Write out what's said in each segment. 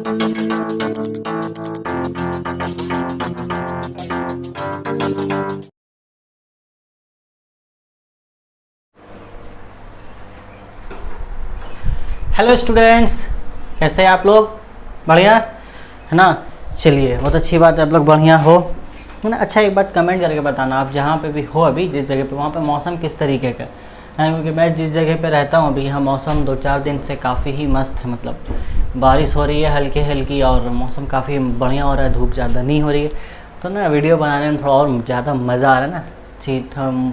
Hello students, कैसे हैं आप लोग? बढ़िया है ना। चलिए, बहुत अच्छी बात है, आप लोग बढ़िया हो, है ना। अच्छा, एक बात कमेंट करके बताना, आप जहाँ पे भी हो अभी, जिस जगह पे, वहाँ पे मौसम किस तरीके का है। क्योंकि मैं जिस जगह पे रहता हूँ अभी, यहाँ मौसम 2-4 दिन से काफ़ी ही मस्त है। मतलब बारिश हो रही है हल्की हल्की और मौसम काफ़ी बढ़िया हो रहा है, धूप ज़्यादा नहीं हो रही है। तो ना वीडियो बनाने में थोड़ा और ज़्यादा मज़ा आ रहा है ना।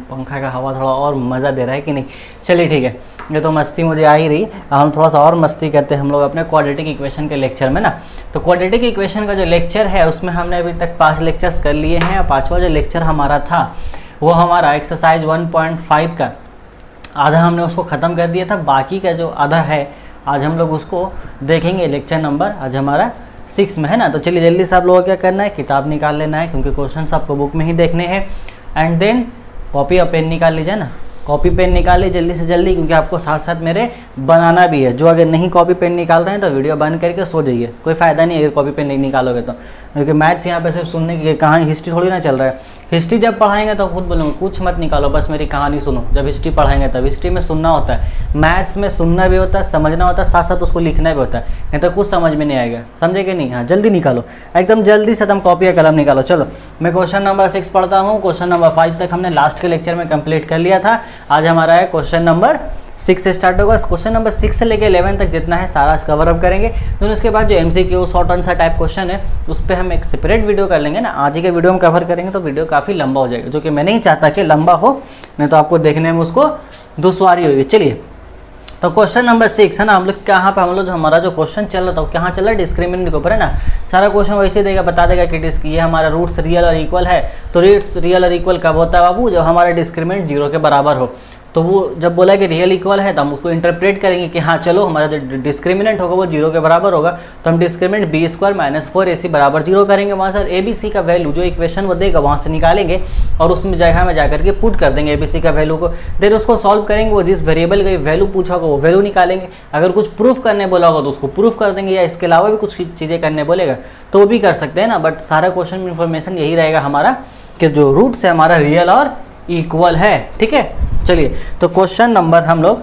पंखा का हवा थोड़ा और मज़ा दे रहा है कि नहीं। चलिए ठीक है, ये तो मस्ती मुझे आ ही रही। हम थोड़ा सा और मस्ती करते हैं हम लोग अपने क्वाड्रेटिक इक्वेशन के लेक्चर में ना। तो क्वाड्रेटिक इक्वेशन का जो लेक्चर है उसमें हमने अभी तक 5 लेक्चर्स कर लिए हैं। और 5वां जो लेक्चर हमारा था वो हमारा एक्सरसाइज 1.5 का आधा हमने उसको ख़त्म कर दिया था। बाकी का जो आधा है आज हम लोग उसको देखेंगे। लेक्चर नंबर आज हमारा 6 में है ना। तो चलिए जल्दी से आप लोगों को क्या करना है, किताब निकाल लेना है, क्योंकि क्वेश्चन आपको बुक में ही देखने हैं। एंड देन कॉपी और पेन निकाल लीजिए ना, कॉपी पेन निकालिए जल्दी से जल्दी, क्योंकि आपको साथ साथ मेरे बनाना भी है। जो अगर नहीं कॉपी पेन निकाल रहे हैं तो वीडियो बंद करके सो जाइए, कोई फ़ायदा नहीं है अगर कॉपी पेन नहीं निकालोगे तो। क्योंकि मैथ्स यहाँ पे सिर्फ सुनने की कहानी, हिस्ट्री थोड़ी ना चल रहा है। हिस्ट्री जब पढ़ाएंगे तो खुद बोलूँगा कुछ मत निकालो, बस मेरी कहानी सुनो। जब हिस्ट्री पढ़ाएंगे तब हिस्ट्री में सुनना होता है, मैथ्स में सुनना भी होता है, समझना होता है, साथ साथ उसको लिखना भी होता है, नहीं तो कुछ समझ में नहीं आएगा। समझे कि नहीं? हाँ, जल्दी निकालो, एकदम जल्दी से एकदम कॉपी या कलम निकालो। चलो मैं क्वेश्चन नंबर 6 पढ़ता हूँ। क्वेश्चन नंबर 5 तक हमने लास्ट के लेक्चर में कंप्लीट कर लिया था। आज हमारा है क्वेश्चन नंबर 6 से स्टार्ट होगा। क्वेश्चन नंबर 6 से लेकर 11 तक जितना है सारा कवर अप करेंगे। तो उसके बाद जो MCQ short answer type question है उस पर हम एक सेपरेट वीडियो कर लेंगे ना। आज ही के वीडियो में कवर करेंगे तो वीडियो काफ़ी लंबा हो जाएगा, जो कि मैं नहीं चाहता कि लंबा हो, नहीं तो आपको देखने में उसको दुश्वारी होगी। चलिए, तो क्वेश्चन नंबर 6 है ना। हम लोग कहाँ पे, हम लोग जो हमारा जो क्वेश्चन चल रहा था वो कहाँ चल रहा है, डिस्क्रिमिनेंट के ऊपर है ना। सारा क्वेश्चन वैसे देगा, बता देगा कि ये हमारा रूट्स रियल और इक्वल है। तो रूट्स रियल और इक्वल कब होता है बाबू? जब हमारा डिस्क्रिमिनेंट 0 के बराबर हो। तो वो जब बोला कि रियल इक्वल है तो हम उसको इंटरप्रेट करेंगे कि हाँ चलो हमारा जो डिस्क्रिमिनेंट होगा वो 0 के बराबर होगा। तो हम डिस्क्रिमिनेंट b² - 4ac बराबर 0 करेंगे। वहाँ सर abc का वैल्यू जो इक्वेशन वो देगा वहाँ से निकालेंगे और उसमें जगह में जाकर के पुट कर देंगे abc का वैल्यू को। देन उसको सॉल्व करेंगे, वो जिस वेरिएबल का वैल्यू पूछा होगा वो वैल्यू निकालेंगे। अगर कुछ प्रूफ करने बोला होगा तो उसको प्रूफ कर देंगे, या इसके अलावा भी कुछ चीज़ें करने बोलेगा तो वो भी कर सकते हैं ना। बट सारा क्वेश्चन में इन्फॉर्मेशन यही रहेगा हमारा कि जो रूट्स है हमारा रियल और इक्वल है। ठीक है, चलिए तो क्वेश्चन नंबर हम लोग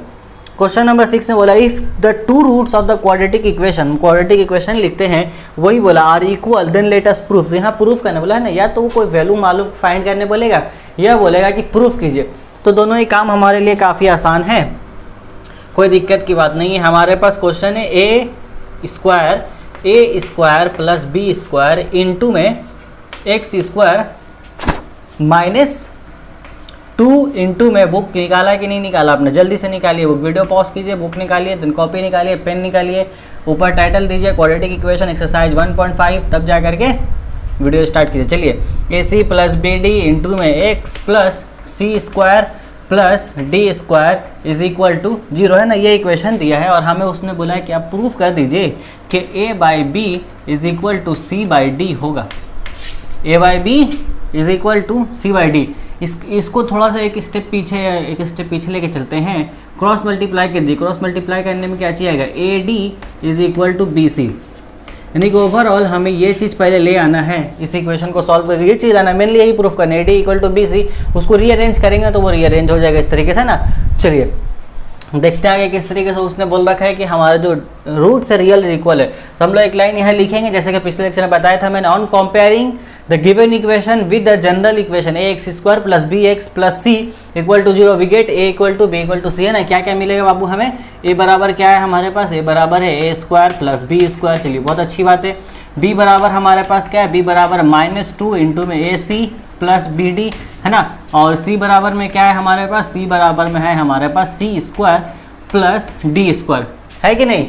क्वेश्चन नंबर 6 में बोला if the two roots of the quadratic equation लिखते हैं, वही बोला are equal then let us proof. तो यहाँ प्रूफ करने बोला है ना, या तो कोई वैल्यू मालूम फाइंड करने बोलेगा या बोलेगा कि प्रूफ कीजिए। तो दोनों ही काम हमारे लिए काफ़ी आसान है, कोई दिक्कत की बात नहीं है। हमारे पास क्वेश्चन है a² + b² इंटू में x² -2 इंटू में बुक निकाला कि नहीं निकाला आपने? जल्दी से निकालिए, बुक वीडियो पॉज कीजिए, बुक निकालिए, देन कॉपी निकालिए, पेन निकालिए, ऊपर टाइटल दीजिए क्वाड्रेटिक इक्वेशन एक्सरसाइज 1.5, तब जा करके वीडियो स्टार्ट कीजिए। चलिए, AC + BD इंटू में x + c² + d² = 0 है ना। ये इक्वेशन दिया है और हमें उसने बोला है कि आप प्रूफ कर दीजिए कि a/b = c/d होगा। a/b = c/d। इसको थोड़ा सा एक स्टेप पीछे लेके चलते हैं। क्रॉस मल्टीप्लाई कीजिए, क्रॉस मल्टीप्लाई करने में क्या चाहिए आएगा? AD = BC। यानी कि ओवरऑल हमें ये चीज़ पहले ले आना है, इस इक्वेशन को सॉल्व करके ये चीज़ आना है, मेनली यही प्रूफ करना है। AD = BC, उसको रीअरेंज करेंगे तो वो रीअरेंज हो जाएगा इस तरीके से ना। चलिए देखते हैं आगे किस तरीके से उसने बोल रखा है कि हमारा जो रूट्स है रियल और इक्वल है। तो हम लोग एक लाइन यहाँ लिखेंगे, जैसे कि पिछले लेक्चर में बताया था मैंने, on comparing the given equation with the general equation ax² + bx + c = 0 we get a = b = c है ना। क्या क्या मिलेगा बाबू हमें? a बराबर क्या है हमारे पास? a बराबर है a² + b²। चलिए बहुत अच्छी बात है। b बराबर हमारे पास क्या है? b बराबर -2 इंटू में ac + bd है ना। और c बराबर में क्या है हमारे पास? c बराबर में है हमारे पास c² + d² है कि नहीं?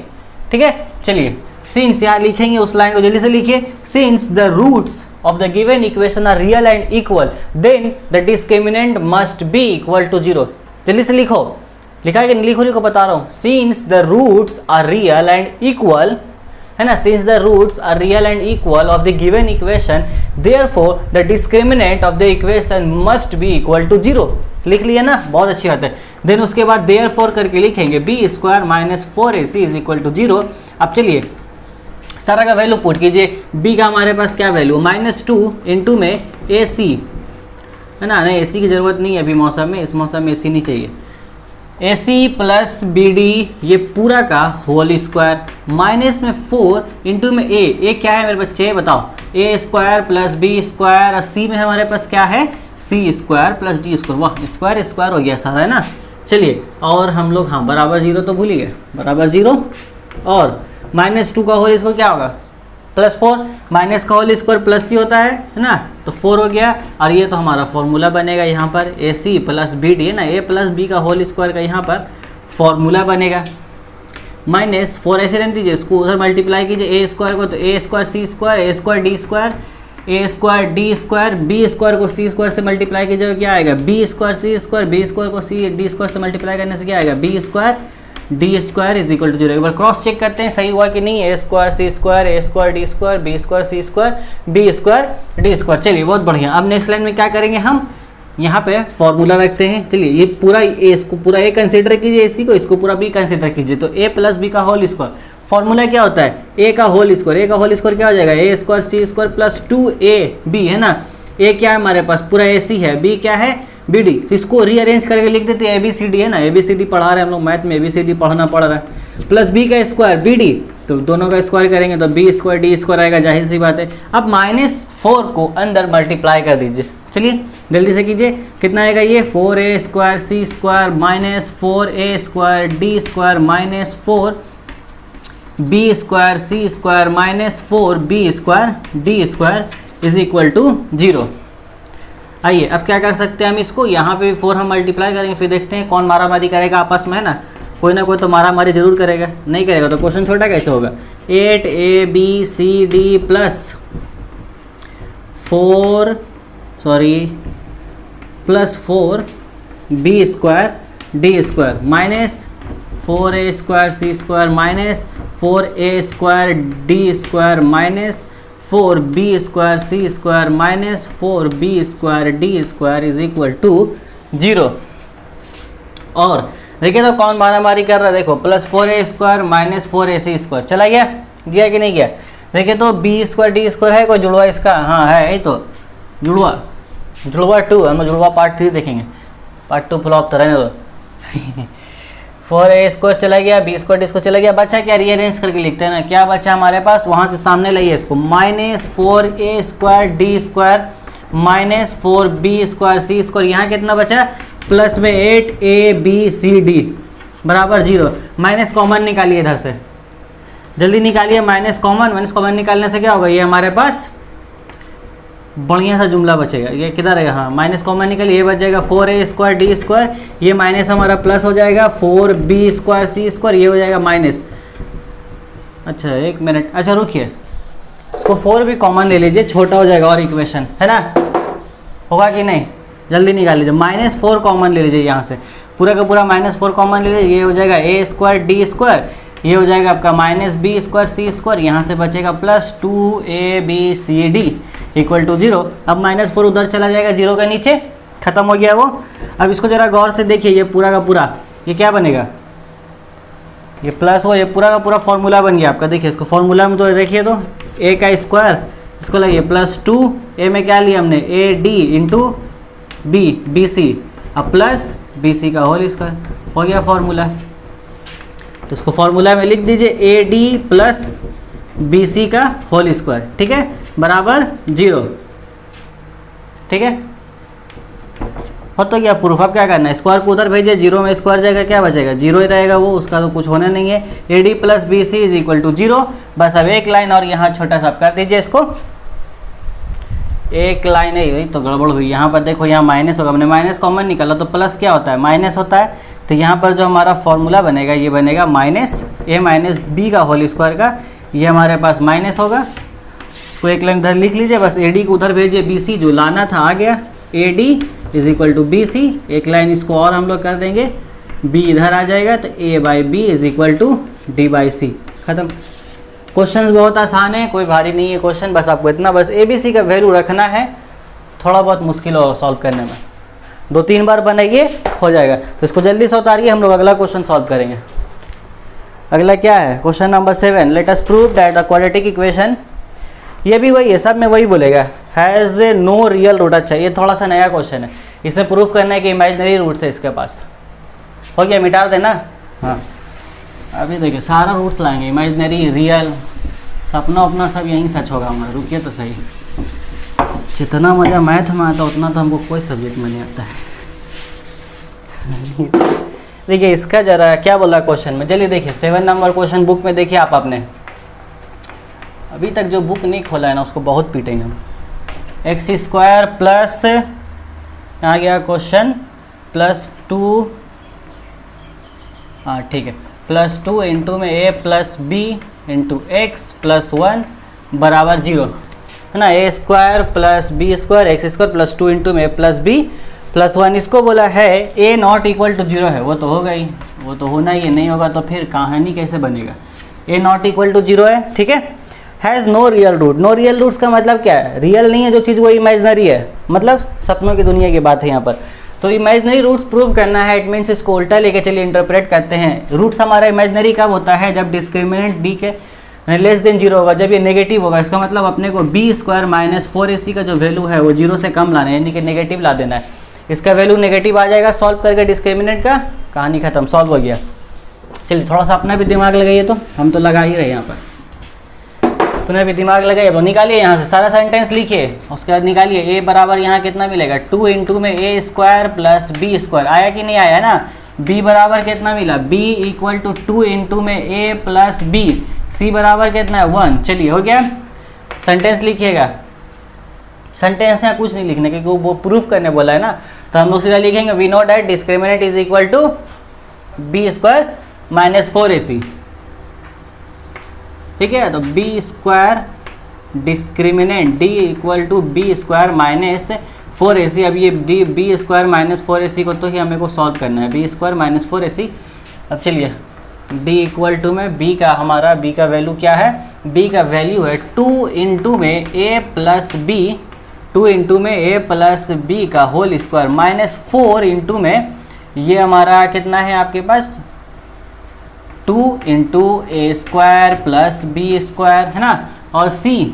ठीक है, चलिए सिंस यहाँ लिखेंगे, उस लाइन को जल्दी से लिखिए। Since the roots of the given equation are real and equal, then the discriminant must be equal to 0। जल्दी से लिखो, लिखा है कि नहीं? लिखो बता रहा हूँ। Since the roots are real and equal है ना, since the roots are real and equal of the given equation, therefore the discriminant of the equation must be equal to 0। लिख लिया ना, बहुत अच्छी बात है। देन उसके बाद therefore करके लिखेंगे b² - 4ac = 0। अब चलिए सारा का वैल्यू पुट कीजिए। b का हमारे पास क्या वैल्यू, -2 इंटू में AC है ना, नहीं AC की ज़रूरत नहीं है अभी मौसम में, इस मौसम में AC नहीं चाहिए। AC प्लस BD ये पूरा का होल स्क्वायर माइनस में 4 इंटू में A क्या है मेरे बच्चे बताओ, A square plus B square, और C में हमारे पास क्या है C square plus D square. वाह स्क्वायर स्क्वायर हो गया सारा है ना। चलिए और हम लोग हाँ बराबर 0 तो भूल ही गए, बराबर 0 और -2 का होल स्क्वायर क्या होगा +4, माइनस का होल स्क्वायर प्लस C होता है ना, तो 4 हो गया। और ये तो हमारा फॉर्मूला बनेगा यहाँ पर AC प्लस BD है ना, A प्लस B का होल स्क्वायर का यहाँ पर फॉर्मूला बनेगा। -4 ऐसे रहने दीजिए, इसको उधर मल्टीप्लाई कीजिए A स्क्वायर को, तो A square C square, A square D square, A square D square, B square को C स्क्वायर से मल्टीप्लाई कीजिए क्या आएगा B square C square, B square को C D स्क्वायर से मल्टीप्लाई करने से क्या आएगा B square D square is equal to 0। एक बार क्रॉस चेक करते हैं सही हुआ कि नहीं, A square C square, A square D square, B square C square, B square D square. चलिए बहुत बढ़िया। अब नेक्स्ट लाइन में क्या करेंगे हम, यहाँ पे फॉर्मूला रखते हैं। चलिए ये पूरा A, इसको पूरा A कंसिडर कीजिए AC को, इसको पूरा B कंसिडर कीजिए, तो A प्लस B का होल स्क्वायर फॉर्मूला क्या होता है A का होल स्क्वायर, A का होल स्क्वायर क्या हो जाएगा A square C square plus 2AB है ना। A क्या है हमारे पास पूरा AC है, B क्या है BD, तो इसको रीअरेंज करके लिख देते हैं ABCD है ना, ABCD पढ़ा रहे हैं हम लोग मैथ में, ABCD पढ़ना पड़ रहा है, प्लस B का स्क्वायर BD, तो दोनों का स्क्वायर करेंगे तो B स्क्वायर D स्क्वायर आएगा, जाहिर सी बात है। अब -4 को अंदर मल्टीप्लाई कर दीजिए, चलिए जल्दी से कीजिए, कितना आएगा ये 4A square C square minus 4A square D square minus 4B square C square minus 4B square D square is equal to 0। आइए अब क्या कर सकते हैं हम इसको, यहाँ पे 4 हम मल्टीप्लाई करेंगे, फिर देखते हैं कौन मारामारी करेगा आपस में है ना, कोई ना कोई तो मारामारी जरूर करेगा, नहीं करेगा तो क्वेश्चन छोटा कैसे होगा। 8ABCD plus 4B square D square minus 4A square C square minus 4A square D square minus 4B square C square minus 4B square D square is equal to 0। और देखिए तो कौन मारामारी कर रहा है, देखो plus 4A square minus 4AC square चला गया, गया कि नहीं गया। देखिए तो B स्क्वायर D स्क्वायर है कोई जुड़वा इसका, हाँ है, ये तो जुड़वा 2, हम जुड़वा पार्ट 3 देखेंगे, पार्ट 2 फ्लॉप तो रहने दो। 4A स्क्वायर चला गया, B स्क्वायर D स्क्वायर चला गया, बचा क्या रीअरेंज करके लिखते हैं ना, क्या बचा हमारे पास वहाँ से सामने लाइए इसको, minus 4A square D square minus 4B square C square, यहाँ कितना बचा प्लस में 8ABCD बराबर 0। माइनस कॉमन निकालिए इधर से, जल्दी निकालिए माइनस कॉमन निकालने से क्या होगा, ये हमारे पास बढ़िया सा जुमला बचेगा, ये किधर है, हाँ माइनस कॉमन निकालिए, ये बच जाएगा 4A स्क्वायर D स्क्वायर, ये माइनस हमारा प्लस हो जाएगा 4B स्क्वायर C स्क्वायर, ये हो जाएगा माइनस। अच्छा एक मिनट, अच्छा रुकिए, इसको 4 भी कॉमन ले लीजिए, छोटा हो जाएगा और इक्वेशन है ना, होगा कि नहीं, जल्दी निकाल लीजिए। -4 कॉमन ले लीजिए, यहाँ से पूरा का पूरा -4 कॉमन ले लीजिए, ये हो जाएगा A स्क्वायर D स्क्वायर, ये हो जाएगा आपका -B स्क्वायर C स्क्वायर, यहाँ से बचेगा प्लस 2ABCD इक्वल टू 0। अब -4 उधर चला जाएगा 0 के नीचे, खत्म हो गया वो। अब इसको जरा गौर से देखिए, ये पूरा का पूरा ये क्या बनेगा, ये प्लस हो, ये पूरा का पूरा फॉर्मूला बन गया आपका। देखिए इसको फॉर्मूला में तो देखिए तो A का स्क्वायर, इसको लगिए प्लस 2A में क्या लिया हमने AD इंटू BC, अब प्लस BC का होल स्क्वायर, हो गया फॉर्मूला। तो इसको फॉर्मूला में लिख दीजिए AD प्लस BC का होल स्क्वायर, ठीक है, बराबर 0, ठीक है, हो तो गया प्रूफ। अब क्या करना है, स्क्वायर को उधर भेजिए, 0 में स्क्वायर जाएगा, क्या बचेगा 0 ही रहेगा वो, उसका तो कुछ होना नहीं है। AD plus BC is equal to 0। बस अब एक लाइन और यहाँ छोटा सा कर दीजिए इसको, एक लाइन है, तो गड़बड़ हुई, यहाँ पर देखो यहाँ माइनस होगा, हमने माइनस कॉमन निकाला तो प्लस क्या होता है माइनस होता है, तो यहाँ पर जो हमारा फॉर्मूला बनेगा ये बनेगा माइनस A माइनस B का होल स्क्वायर का, ये हमारे पास माइनस होगा, इसको एक लाइन इधर लिख लीजिए, बस AD को उधर भेजिए, BC जो लाना था आ गया, AD is equal to BC, एक लाइन इसको और हम लोग कर देंगे, B इधर आ जाएगा, तो A by B is equal to D by C, खत्म। क्वेश्चन बहुत आसान है, कोई भारी नहीं है क्वेश्चन, बस आपको इतना बस ABC का वैल्यू रखना है, थोड़ा बहुत मुश्किल हो सॉल्व करने में, 2-3 बार बनाइए हो जाएगा। तो इसको जल्दी से उतारिए, हम लोग अगला क्वेश्चन सॉल्व करेंगे। अगला क्या है, question number 7, let us prove that the quadratic equation, ये भी वही है, सब में वही बोलेगा, हैज़ नो रियल रूट। अच्छा ये थोड़ा सा नया क्वेश्चन है, इसे प्रूफ करना है कि इमेजिनरी रूट्स है इसके पास। हो गया, मिटा देना। हाँ अभी देखिए सारा रूट्स लाएंगे, इमेजिनरी, रियल, सपना अपना सब यहीं सच होगा हमारा। रुकिए तो सही, जितना मज़ा मैथ में आता उतना तो हमको कोई सब्जेक्ट में नहीं आता है। देखिए इसका जरा क्या बोला क्वेश्चन में, चलिए देखिए 7 नंबर क्वेश्चन बुक में देखिए आप अपने, अभी तक जो बुक नहीं खोला है ना उसको बहुत पीटेंगे हम। एक्स स्क्वायर प्लस, आ गया क्वेश्चन, प्लस 2, हाँ ठीक है, प्लस 2 इंटू में A plus B into X plus 1 बराबर 0, है ना। A square plus B square X square plus 2 into में ए प्लस बी प्लस 1, इसको बोला है ए नॉट इक्वल टू 0 है, वो तो होगा ही, वो तो होना ही है, नहीं होगा तो फिर कहानी कैसे बनेगा। ए नॉट इक्वल टू 0 है, ठीक है। Has no real root, no real roots का मतलब क्या है, रियल नहीं है जो चीज़ वो इमेजिनरी है, मतलब सपनों की दुनिया की बात है यहाँ पर। तो इमेजिनरी रूट्स प्रूव करना है, इट मीन्स इसको उल्टा लेके चलिए इंटरप्रेट करते हैं। रूट्स हमारा इमेजिनरी कब होता है, जब डिस्क्रिमिनेंट डी के लेस देन 0 होगा, जब ये नेगेटिव होगा। इसका मतलब अपने को बी स्क्वायर माइनस 4ac का जो वैल्यू है वो 0 से कम लाना है, यानी कि नेगेटिव ला देना है। इसका वैल्यू नेगेटिव आ जाएगा, सॉल्व करके डिस्क्रिमिनेंट का, कहानी खत्म, सॉल्व हो गया। चलिए थोड़ा सा अपना भी दिमाग लगाइए, तो हम तो लगा ही रहे यहाँ पर, अपना भी दिमाग लगाइए। तो निकालिए यहाँ से सारा सेंटेंस लिखिए, उसके बाद निकालिए ए बराबर यहाँ कितना मिलेगा, 2 इंटू में ए स्क्वायर प्लस बी स्क्वायर, आया कि नहीं आया ना। बी बराबर कितना मिला, बी इक्वल टू 2 इंटू में ए प्लस बी, सी बराबर कितना है 1। चलिए हो गया, सेंटेंस लिखिएगा। सेंटेंस यहाँ कुछ नहीं लिखने क्योंकि वो प्रूफ करने बोला है ना, तो हम लोग सीधा लिखेंगे we know that discriminant is equal to B square minus 4ac, ठीक है। तो B square discriminant D equal to B square minus 4ac। अब ये D B square minus 4ac को तो ही हमें को सॉल्व करना है, बी स्क्वायर माइनस 4ac। अब चलिए d इक्वल टू में b का, हमारा b का वैल्यू क्या है, b का वैल्यू है 2 इंटू में a प्लस बी, 2 इंटू में a प्लस बी का होल स्क्वायर माइनस 4 इंटू में ये हमारा कितना है आपके पास 2 इंटू ए स्क्वायर प्लस बी स्क्वायर, है ना। और c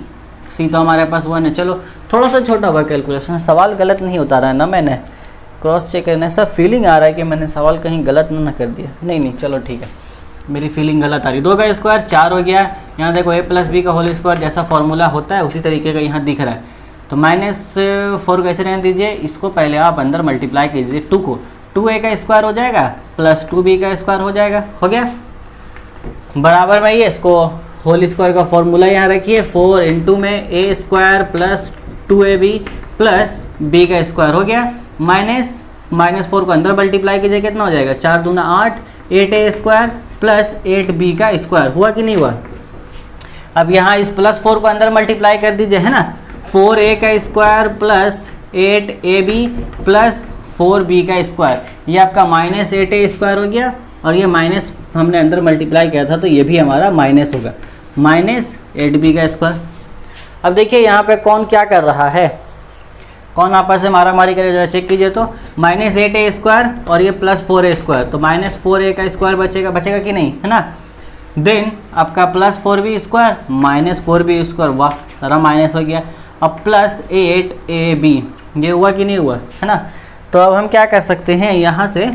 तो हमारे पास 1 है। चलो थोड़ा सा छोटा होगा कैलकुलेशन, सवाल गलत नहीं उतारा है ना मैंने, क्रॉस चेक करने सब फीलिंग आ रहा है कि मैंने सवाल कहीं गलत ना कर दिया, नहीं चलो ठीक है, मेरी फीलिंग गलत आ रही। 2 का स्क्वायर 4 हो गया, यहाँ देखो a प्लस बी का होल स्क्वायर जैसा फॉर्मूला होता है उसी तरीके का यहाँ दिख रहा है। तो -4 कैसे रहने दीजिए, इसको पहले आप अंदर मल्टीप्लाई कीजिए 2 को, 2a का स्क्वायर हो जाएगा प्लस 2b का स्क्वायर हो जाएगा, हो गया बराबर में। ये इसको होल स्क्वायर का फॉर्मूला यहाँ रखिए, 4 इंटू में a square plus 2ab plus b का स्क्वायर हो गया, माइनस 4 को अंदर मल्टीप्लाई कीजिए, कितना हो जाएगा 4 दूना 8, 8a स्क्वायर प्लस 8b का स्क्वायर, हुआ कि नहीं हुआ। अब यहाँ इस प्लस 4 को अंदर मल्टीप्लाई कर दीजिए, है ना, 4a का square plus 8ab plus 4b का स्क्वायर, ये आपका माइनस 8a स्क्वायर हो गया, और ये माइनस हमने अंदर मल्टीप्लाई किया था तो ये भी हमारा माइनस होगा, माइनस 8b का स्क्वायर। अब देखिए यहाँ पे कौन क्या कर रहा है, कौन आपस में मारा मारी करे, जरा चेक कीजिए। तो माइनस 8a स्क्वायर और ये प्लस 4a स्क्वायर, तो माइनस 4a का स्क्वायर बचेगा कि नहीं, है ना। देन आपका plus 4b square minus 4b square, वाह सारा माइनस हो गया। अब प्लस 8ab, ये हुआ कि नहीं हुआ, है ना। तो अब हम क्या कर सकते हैं, यहाँ से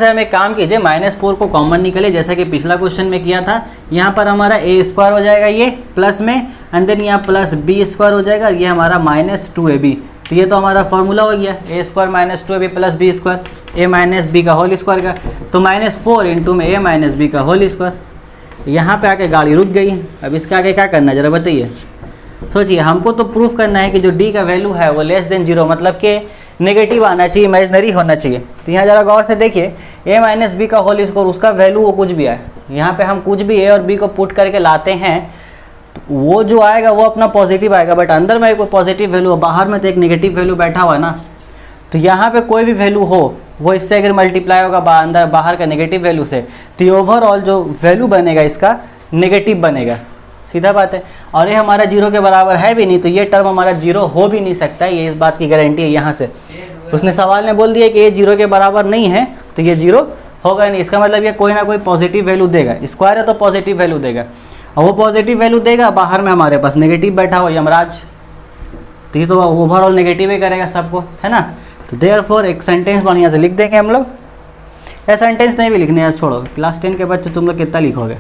हम एक काम कीजिए, -4 को कॉमन निकले जैसा कि पिछला क्वेश्चन में किया था। यहाँ पर हमारा a स्क्वायर हो जाएगा ये प्लस में, एंड देन यहाँ प्लस b स्क्वायर हो जाएगा, और ये हमारा माइनस 2ab। तो ये तो हमारा फॉर्मूला हो गया, a square minus 2ab plus b square, a minus b का होल स्क्वायर का। तो -4 इंटू में a माइनस b का होल स्क्वायर। यहाँ पे आके गाड़ी रुक गई। अब इसके आगे क्या करना है जरा बताइए, सोचिए। हमको तो प्रूफ करना है कि जो d का वैल्यू है वो लेस देन 0, मतलब कि नेगेटिव आना चाहिए, इमेजिनरी होना चाहिए। तो यहाँ जरा गौर से देखिए, a माइनस बी का होल स्क्वायर, उसका वैल्यू वो कुछ भी आए, यहाँ पे हम कुछ भी a और b को पुट करके लाते हैं तो वो जो आएगा वो अपना पॉजिटिव आएगा, बट अंदर में कोई पॉजिटिव वैल्यू हो, बाहर में तो एक नेगेटिव वैल्यू बैठा हुआ है ना। तो यहाँ पे कोई भी वैल्यू हो वो इससे अगर मल्टीप्लाई होगा अंदर बाहर का नेगेटिव वैल्यू से, तो ओवरऑल जो वैल्यू बनेगा इसका नेगेटिव बनेगा, सीधा बात है। और ये हमारा 0 के बराबर है भी नहीं, तो ये टर्म हमारा 0 हो भी नहीं सकता, ये इस बात की गारंटी है यहाँ से। उसने सवाल में बोल दिया कि ये 0 के बराबर नहीं है तो ये 0 होगा नहीं, इसका मतलब ये कोई ना कोई पॉजिटिव वैल्यू देगा, स्क्वायर है तो पॉजिटिव वैल्यू देगा, और वो पॉजिटिव वैल्यू देगा, बाहर में हमारे पास नेगेटिव बैठा हो यमराज, तो ये तो ओवरऑल नेगेटिव ही करेगा सबको, है ना। तो देयरफॉर एक सेंटेंस बढ़िया से लिख देंगे हम लोग, ये सेंटेंस नहीं भी लिखने है, छोड़ो, क्लास 10 के बच्चे तुम लोग कितना लिखोगे,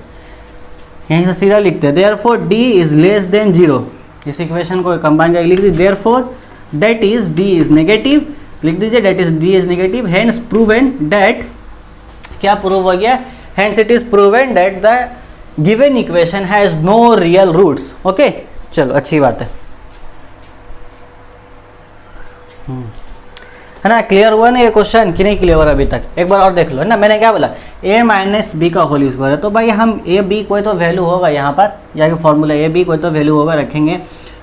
यहीं से सीधा लिखते हैं therefore D is less than 0, इस इक्वेशन को कंबाइन करके लिख दीजिए therefore that is D is negative, लिख दीजिए that is D is negative, hence proven that, क्या प्रूव हो गया, hence it is proven that the given equation has no real roots. Okay, चलो अच्छी बात है ना, क्लियर हुआ ना ये क्वेश्चन कि नहीं क्लियर हो रहा अभी तक, एक बार और देख लो, है ना। मैंने क्या बोला, a माइनस बी का होल स्क्वायर है, तो भाई हम ए बी कोई तो वैल्यू होगा यहाँ पर, या फॉर्मूला ए बी कोई तो वैल्यू होगा रखेंगे,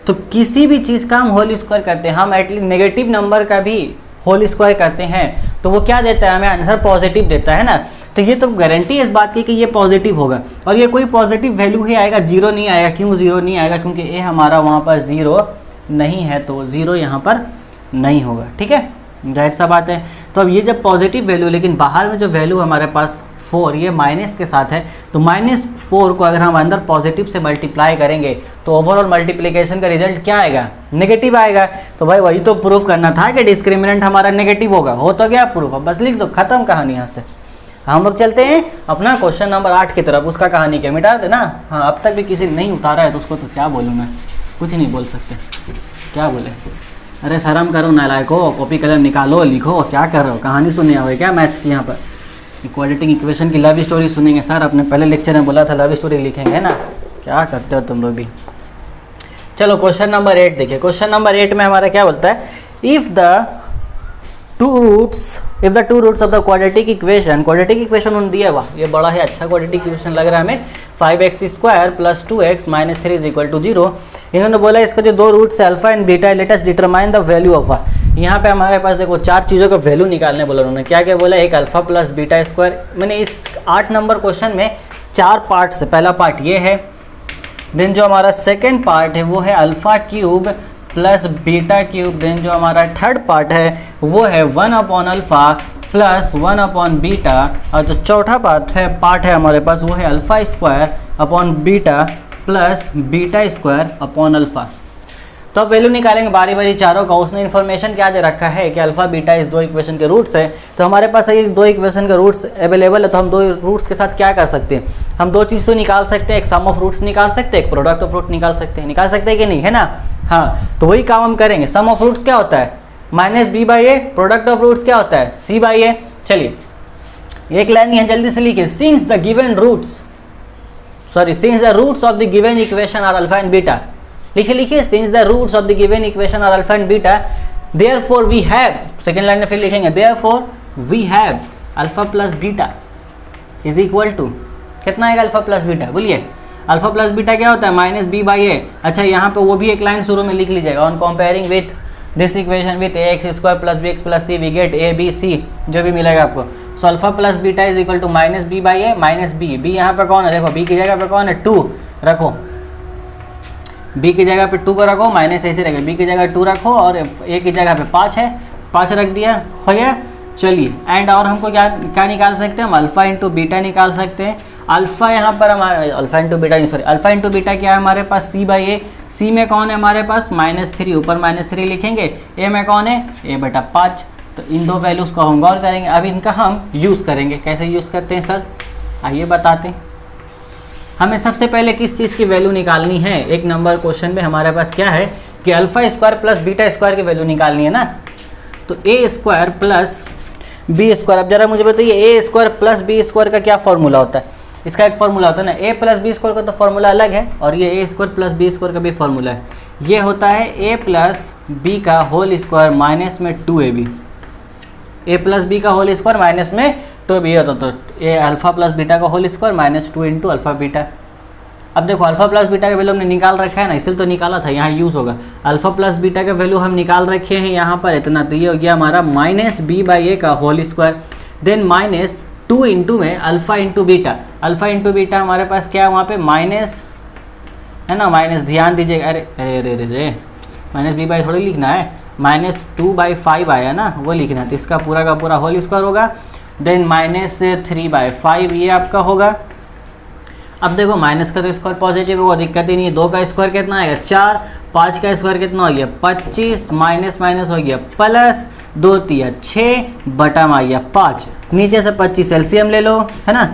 तो किसी भी चीज़ का हम होल स्क्वायर करते हैं, हम एटलीस्ट नेगेटिव नंबर का भी होल स्क्वायर करते हैं, तो वो क्या देता है हमें, आंसर पॉजिटिव देता है ना। तो ये तो गारंटी है इस बात की कि ये पॉजिटिव होगा, और ये कोई पॉजिटिव वैल्यू ही आएगा, जीरो नहीं आएगा। क्यों जीरो नहीं आएगा, क्योंकि ए हमारा वहाँ पर जीरो नहीं है, तो जीरो यहाँ पर नहीं होगा, ठीक है, जाहिर सा बात है। तो अब ये जब पॉजिटिव वैल्यू, लेकिन बाहर में जो वैल्यू हमारे पास 4, ये माइनस के साथ है, तो -4 को अगर हम अंदर पॉजिटिव से मल्टीप्लाई करेंगे तो ओवरऑल मल्टीप्लिकेशन का रिजल्ट क्या आएगा, नेगेटिव आएगा। तो भाई वही तो प्रूफ करना था कि डिस्क्रिमिनेंट हमारा नेगेटिव होगा, हो तो क्या प्रूफ, बस लिख दो, खत्म कहानी। यहाँ से हम लोग चलते हैं अपना क्वेश्चन नंबर 8 की तरफ, उसका कहानी क्या मिटा देना। हाँ, अब तक भी किसी ने नहीं उतारा है तो उसको तो क्या बोलूँ मैं, कुछ नहीं बोल सकते, क्या बोले, अरे शर्म करो नालायको, कॉपी कलम निकालो, लिखो, क्या कर रहे हो, कहानी सुने हुए क्या मैथ्स की, यहाँ पर क्वाड्रेटिक इक्वेशन की लव स्टोरी सुनेंगे सर, अपने पहले लेक्चर में बोला था लव स्टोरी लिखेंगे ना, क्या करते हो तुम लोग भी। चलो क्वेश्चन नंबर 8 देखिए, क्वेश्चन नंबर 8 में हमारा क्या बोलता है, if the two roots of the quadratic equation उन दिया हुआ, ये बड़ा है अच्छा क्वाड्रेटिक इक्वेशन लग रहा है हमें, 5x² + 2x - 3 = 0। इन्होंने बोला इसका जो दो रूट्स है alpha and beta, let us determine the value of आ। यहाँ पे हमारे पास देखो 4 चीज़ों का वैल्यू निकालने बोला उन्होंने, क्या क्या बोला, एक अल्फा प्लस बीटा स्क्वायर। मैंने इस 8 नंबर क्वेश्चन में 4 पार्ट से, पहला पार्ट ये है, देन जो हमारा सेकेंड पार्ट है वो है alpha cube plus beta cube, then जो हमारा थर्ड पार्ट है वो है 1/अल्फा प्लस 1/बीटा, और जो चौथा पार्ट है हमारे पास वो है alpha square upon beta plus beta square upon alpha. तो अब वैल्यू निकालेंगे बारी बारी चारों का। उसने इन्फॉर्मेशन क्या दे रखा है कि अल्फा बीटा इस 2 इक्वेशन के रूट्स है, तो हमारे पास ये 2 इक्वेशन के रूट्स अवेलेबल है, तो हम 2 रूट्स के साथ क्या कर सकते हैं, हम 2 चीज़ तो निकाल सकते हैं, एक सम ऑफ रूट्स निकाल सकते हैं, एक प्रोडक्ट ऑफ रूट निकाल सकते हैं कि नहीं, है ना। हाँ, तो वही काम हम करेंगे। सम ऑफ रूट्स क्या होता है, -b/a, प्रोडक्ट ऑफ रूट्स क्या होता है, c/a। चलिए एक लाइन यहाँ जल्दी से लिखिए, since the roots of the given equation are alpha and beta, लिखिए since the roots of the given equation are alpha and beta, therefore we have, second line में फिर लिखेंगे therefore we have alpha plus beta is equal to, कितना आएगा alpha plus beta, बोलिए। Alpha plus beta क्या होता है, -b/a। अच्छा, यहाँ पे वो भी एक लाइन शुरू में लिख लीजिएगा, on comparing with this equation with ax² + bx + c we get a b c, जो भी मिलेगा आपको। So alpha plus beta is equal to -b/a -b, b यहाँ पे कौन है, देखो b की जगह पे कौन है, 2 रखो, b की जगह पे 2 को रखो, माइनस ऐसे रखें, b की जगह 2 रखो, और a की जगह पे 5 है, 5 रख दिया, हो गया। चलिए एंड और हमको क्या निकाल सकते हैं, हम अल्फा इंटू बीटा निकाल सकते हैं। अल्फा यहाँ पर हमारे अल्फा इंटू बीटा क्या है हमारे पास, c/a, c में कौन है हमारे पास -3, ऊपर -3 लिखेंगे, a में कौन है, a/5। तो इन 2 वैल्यूज़ को हम गौर करेंगे। अब इनका हम यूज़ करेंगे, कैसे यूज़ करते हैं सर, आइए बताते हैं। हमें सबसे पहले किस चीज़ की वैल्यू निकालनी है, एक नंबर क्वेश्चन में हमारे पास क्या है कि alpha square plus beta square की वैल्यू निकालनी है ना। तो a² प्लस b², अब जरा मुझे बताइए a² प्लस b² का क्या फॉर्मूला होता है, इसका एक फॉर्मूला होता है ना, a प्लस b² का तो फॉर्मूला अलग है, और ये a² प्लस b² का भी फॉर्मूला है। ये होता है a प्लस b का होल स्क्वायर माइनस में 2ab, a प्लस b का होल स्क्वायर माइनस में 2b होता, तो a अल्फा प्लस बीटा का whole square -2 into alpha beta. अब देखो अल्फा प्लस बीटा का वैल्यू हमने निकाल रखा है ना, इसलिए तो निकाला था, यहाँ यूज़ होगा। अल्फा प्लस बीटा का वैल्यू हम निकाल रखे हैं यहाँ पर इतना, तो ये हो गया हमारा -b/a का होल स्क्वायर, देन -2 इंटू में alpha into beta. Alpha into beta हमारे पास क्या है वहाँ पे माइनस है ना, माइनस ध्यान दीजिएगा, अरे -b/a थोड़ी लिखना है, -2/5 आया ना, वो लिखना है, तो इसका पूरा का पूरा होल स्क्वायर होगा। देन -3/5 ये आपका होगा। अब देखो माइनस का तो स्क्वायर पॉजिटिव है, वो दिक्कत ही नहीं है। 2 का स्क्वायर कितना आएगा 4, 5 का स्क्वायर कितना हो गया 25, माइनस माइनस हो गया प्लस, 2 तिया 6 बटा में आ गया 5। नीचे से 25 एलसीएम ले लो, है ना,